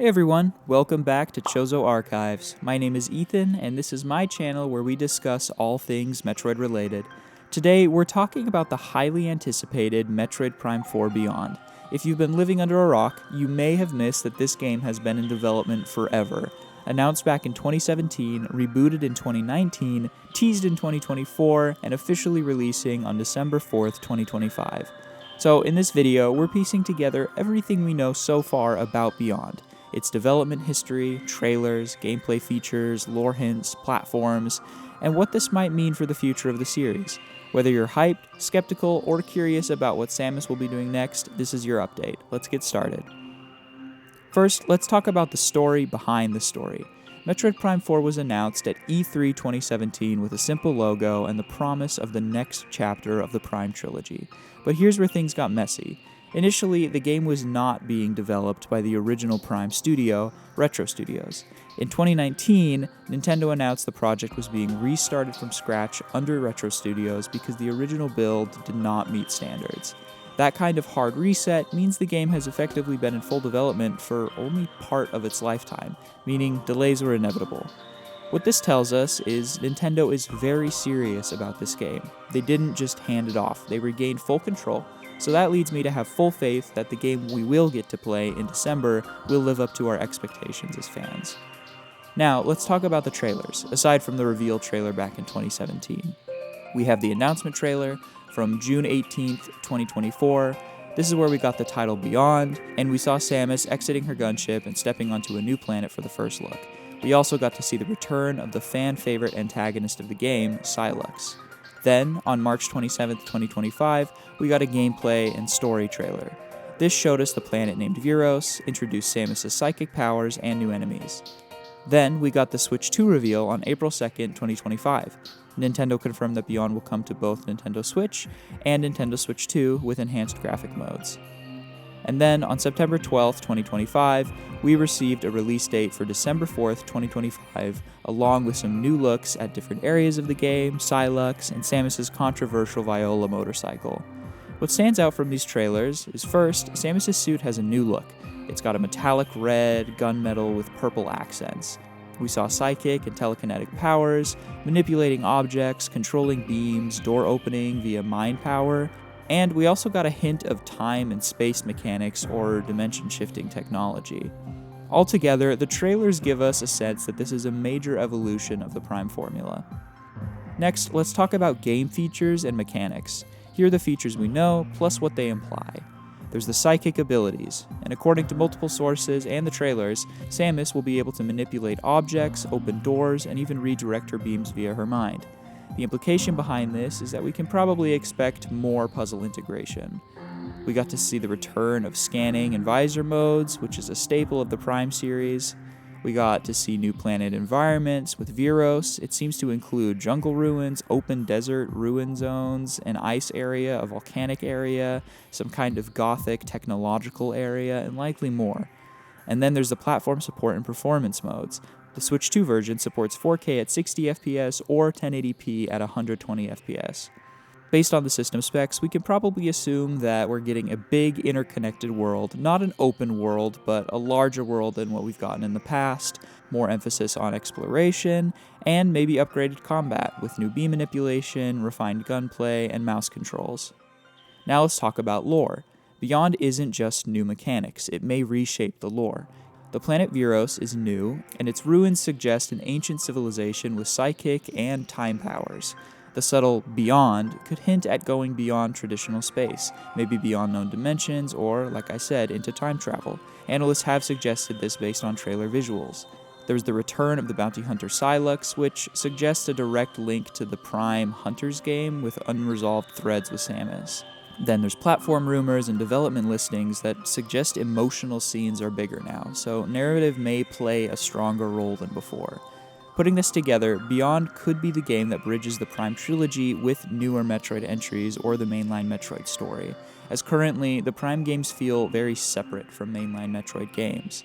Hey everyone, welcome back to Chozo Archives. My name is Ethan, and this is my channel where we discuss all things Metroid related. Today, we're talking about the highly anticipated Metroid Prime 4 Beyond. If you've been living under a rock, you may have missed that this game has been in development forever. Announced back in 2017, rebooted in 2019, teased in 2024, and officially releasing on December 4th, 2025. So in this video, we're piecing together everything we know so far about Beyond. Its development history, trailers, gameplay features, lore hints, platforms, and what this might mean for the future of the series. Whether you're hyped, skeptical, or curious about what Samus will be doing next, this is your update. Let's get started. First, let's talk about the story behind the story. Metroid Prime 4 was announced at E3 2017 with a simple logo and the promise of the next chapter of the Prime trilogy. But here's where things got messy. Initially, the game was not being developed by the original Prime studio, Retro Studios. In 2019, Nintendo announced the project was being restarted from scratch under Retro Studios because the original build did not meet standards. That kind of hard reset means the game has effectively been in full development for only part of its lifetime, meaning delays were inevitable. What this tells us is Nintendo is very serious about this game. They didn't just hand it off, they regained full control. So that leads me to have full faith that the game we will get to play in December will live up to our expectations as fans. Now, let's talk about the trailers, aside from the reveal trailer back in 2017. We have the announcement trailer from June 18th, 2024. This is where we got the title Beyond, and we saw Samus exiting her gunship and stepping onto a new planet for the first look. We also got to see the return of the fan-favorite antagonist of the game, Sylux. Then, on March 27th, 2025, we got a gameplay and story trailer. This showed us the planet named Viros, introduced Samus' psychic powers, and new enemies. Then, we got the Switch 2 reveal on April 2nd, 2025. Nintendo confirmed that Beyond will come to both Nintendo Switch and Nintendo Switch 2 with enhanced graphic modes. And then, on September 12th, 2025, we received a release date for December 4th, 2025, along with some new looks at different areas of the game, Sylux, and Samus' controversial Viola motorcycle. What stands out from these trailers is first, Samus' suit has a new look. It's got a metallic red gunmetal with purple accents. We saw psychic and telekinetic powers, manipulating objects, controlling beams, door opening via mind power, and we also got a hint of time and space mechanics or dimension-shifting technology. Altogether, the trailers give us a sense that this is a major evolution of the Prime formula. Next, let's talk about game features and mechanics. Here are the features we know, plus what they imply. There's the psychic abilities, and according to multiple sources and the trailers, Samus will be able to manipulate objects, open doors, and even redirect her beams via her mind. The implication behind this is that we can probably expect more puzzle integration. We got to see the return of scanning and visor modes, which is a staple of the Prime series. We got to see new planet environments with Viros. It seems to include jungle ruins, open desert ruin zones, an ice area, a volcanic area, some kind of gothic technological area, and likely more. And then there's the platform support and performance modes. The Switch 2 version supports 4K at 60 FPS or 1080p at 120 FPS. Based on the system specs, we can probably assume that we're getting a big interconnected world, not an open world, but a larger world than what we've gotten in the past, more emphasis on exploration, and maybe upgraded combat with new beam manipulation, refined gunplay, and mouse controls. Now let's talk about lore. Beyond isn't just new mechanics, it may reshape the lore. The planet Viros is new, and its ruins suggest an ancient civilization with psychic and time powers. The subtle beyond could hint at going beyond traditional space, maybe beyond known dimensions, or, like I said, into time travel. Analysts have suggested this based on trailer visuals. There's the return of the bounty hunter Sylux, which suggests a direct link to the Prime Hunters game with unresolved threads with Samus. Then there's platform rumors and development listings that suggest emotional scenes are bigger now, so narrative may play a stronger role than before. Putting this together, Beyond could be the game that bridges the Prime trilogy with newer Metroid entries or the mainline Metroid story, as currently, the Prime games feel very separate from mainline Metroid games.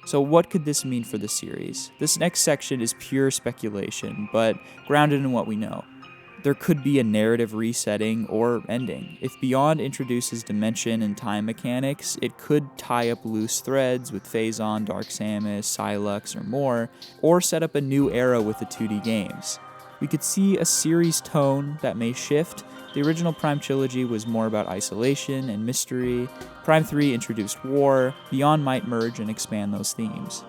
So what could this mean for the series? This next section is pure speculation, but grounded in what we know. there could be a narrative resetting or ending. If Beyond introduces dimension and time mechanics, it could tie up loose threads with Phazon, Dark Samus, Sylux, or more, or set up a new era with the 2D games. We could see a series tone that may shift. The original Prime trilogy was more about isolation and mystery. Prime 3 introduced war. Beyond might merge and expand those themes.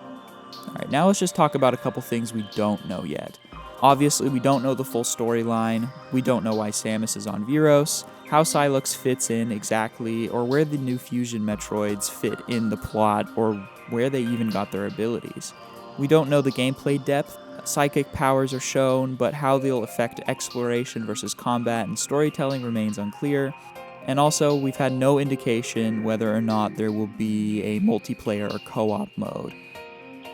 Alright, now let's just talk about a couple things we don't know yet. Obviously, we don't know the full storyline. We don't know why Samus is on Viros, how Sylux fits in exactly, or where the new fusion Metroids fit in the plot, or where they even got their abilities. We don't know the gameplay depth. Psychic powers are shown, but how they'll affect exploration versus combat and storytelling remains unclear. And also, we've had no indication whether or not there will be a multiplayer or co-op mode.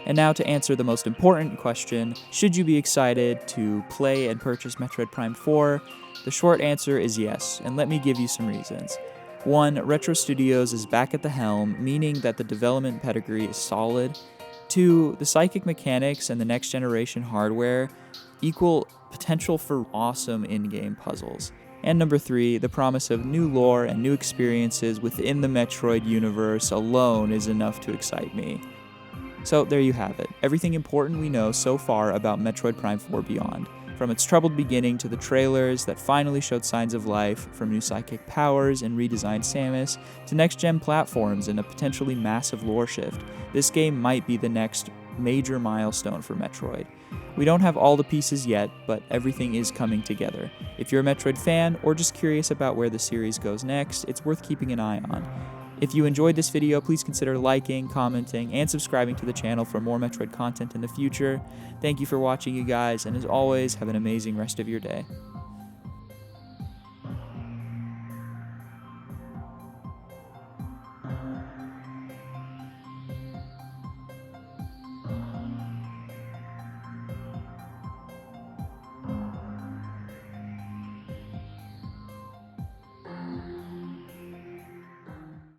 And now to answer the most important question, should you be excited to play and purchase Metroid Prime 4? The short answer is yes, and let me give you some reasons. 1. Retro Studios is back at the helm, meaning that the development pedigree is solid. 2. The psychic mechanics and the next generation hardware equal potential for awesome in-game puzzles. And number 3, the promise of new lore and new experiences within the Metroid universe alone is enough to excite me. So there you have it, everything important we know so far about Metroid Prime 4 Beyond. From its troubled beginning to the trailers that finally showed signs of life, from new psychic powers and redesigned Samus, to next-gen platforms and a potentially massive lore shift, this game might be the next major milestone for Metroid. We don't have all the pieces yet, but everything is coming together. If you're a Metroid fan, or just curious about where the series goes next, it's worth keeping an eye on. If you enjoyed this video, please consider liking, commenting, and subscribing to the channel for more Metroid content in the future. Thank you for watching, you guys, and as always, have an amazing rest of your day.